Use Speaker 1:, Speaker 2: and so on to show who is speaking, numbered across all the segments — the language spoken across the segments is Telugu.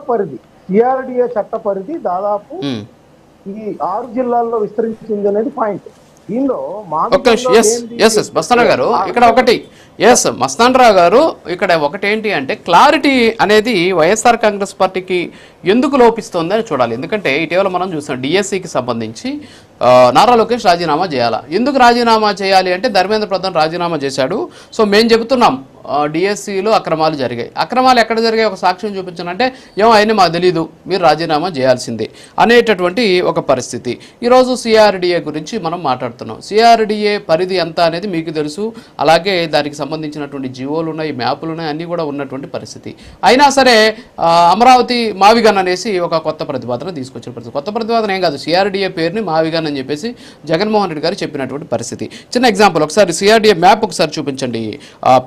Speaker 1: పరిధి, సిఆర్డిఏ చట్ట పరిధి దాదాపు ఈ 6 జిల్లాల్లో విస్తరించింది అనేది పాయింట్. దీనిలో
Speaker 2: మస్తాన్ గారు ఇక్కడ ఒకటి మస్తాన్ రావు గారు ఇక్కడ ఒకటి ఏంటి అంటే క్లారిటీ అనేది వైఎస్ఆర్ కాంగ్రెస్ పార్టీకి ఎందుకు లోపిస్తోంది అని చూడాలి. ఎందుకంటే ఇటీవల మనం చూస్తాం డిఎస్సికి సంబంధించి నారా లోకేష్ రాజీనామా చేయాలా. ఎందుకు రాజీనామా చేయాలి అంటే ధర్మేంద్ర ప్రధాన్ రాజీనామా చేశాడు. సో మేము చెబుతున్నాం డిఎస్సిలో అక్రమాలు జరిగాయి. అక్రమాలు ఎక్కడ జరిగాయి ఒక సాక్ష్యం చూపించానంటే ఏమో అయినా మాకు తెలీదు, మీరు రాజీనామా చేయాల్సిందే అనేటటువంటి ఒక పరిస్థితి. ఈరోజు సిఆర్డిఏ గురించి మనం మాట్లాడుతున్నాం. సిఆర్డిఏ పరిధి ఎంత అనేది మీకు తెలుసు, అలాగే దానికి సంబంధించినటువంటి జియోలు ఉన్నాయి, మ్యాపులు ఉన్నాయి, అన్నీ కూడా ఉన్నటువంటి పరిస్థితి. అయినా సరే అమరావతి మావిగన్ అనేసి ఒక కొత్త ప్రతిపాదన తీసుకొచ్చిన పరిస్థితి. కొత్త ప్రతిపాదన ఏం కాదు, సిఆర్డిఏ పేరుని మావిగన్ అని చెప్పేసి జగన్మోహన్ రెడ్డి గారు చెప్పినటువంటి పరిస్థితి. చిన్న ఎగ్జాంపుల్, ఒకసారి సిఆర్డిఏ మ్యాప్ ఒకసారి చూపించండి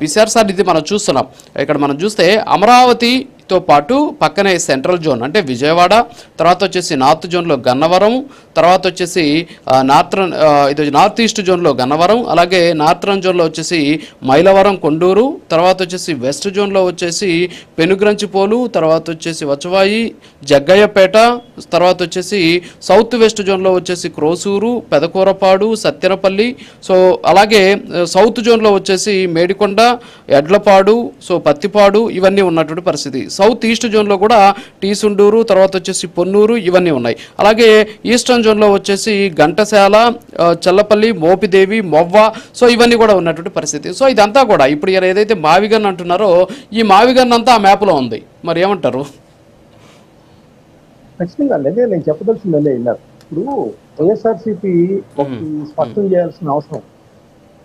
Speaker 2: పిసిఆర్ సార్. ఇది మనం చూస్తున్నాం. ఇక్కడ మనం చూస్తే అమరావతితో పాటు పక్కనే సెంట్రల్ జోన్ అంటే విజయవాడ, తర్వాత వచ్చేసి నార్త్ జోన్లో గన్నవరం, తర్వాత వచ్చేసి నార్త్ ఈస్ట్ జోన్లో గన్నవరం, అలాగే నార్థరన్ జోన్లో వచ్చేసి మైలవరం కొండూరు, తర్వాత వచ్చేసి వెస్ట్ జోన్లో వచ్చేసి పెనుగ్రంచిపోలు, తర్వాత వచ్చేసి వచవాయి, జగ్గయ్యపేట, తర్వాత వచ్చేసి సౌత్ వెస్ట్ జోన్లో వచ్చేసి క్రోసూరు, పెదకూరపాడు, సత్తెనపల్లి. సో అలాగే సౌత్ జోన్లో వచ్చేసి మేడికొండ, ఎడ్లపాడు, సో పత్తిపాడు, ఇవన్నీ ఉన్నటువంటి పరిస్థితి. సౌత్ ఈస్ట్ జోన్లో కూడా టీసుండూరు, తర్వాత వచ్చేసి పొన్నూరు, ఇవన్నీ ఉన్నాయి. అలాగే ఈస్టర్న్ జోన్లో వచ్చేసి ఘంటసాల, చల్లపల్లి, మోపిదేవి, మొవ్వ, సో ఇవన్నీ కూడా ఉన్నటువంటి పరిస్థితి. సో ఇదంతా కూడా ఇప్పుడు ఏదైతే మావిగన్ అంటున్నారో ఈ మావిగన్ అంతా ఆ మ్యాప్లో ఉంది. మరి ఏమంటారు?
Speaker 1: ఖచ్చితంగా అదే నేను చెప్పదలసిందే. ఇప్పుడు వైఎస్ఆర్సీపీ స్పష్టం చేయాల్సిన అవసరం.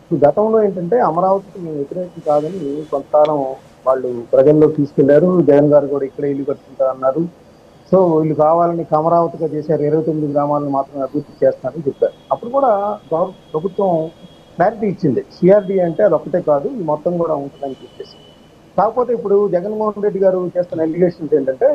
Speaker 1: ఇప్పుడు గతంలో ఏంటంటే అమరావతికి మేము వ్యతిరేకం కాదని కొంతకాలం వాళ్ళు ప్రజల్లో తీసుకెళ్లారు. జగన్ గారు కూడా ఇక్కడే ఇల్లు కట్టుకుంటారు అన్నారు. సో వీళ్ళు కావాలని అమరావతిగా చేశారు, 29 గ్రామాలను మాత్రమే అభివృద్ధి చేస్తారని చెప్పారు. అప్పుడు కూడా ప్రభుత్వం క్లారిటీ ఇచ్చింది, సిఆర్డీ అంటే అది ఒక్కటే కాదు, ఇది మొత్తం కూడా ఉంటుందని చెప్పేసి. కాకపోతే ఇప్పుడు జగన్మోహన్ రెడ్డి గారు చేస్తున్న ఎలిగేషన్స్ ఏంటంటే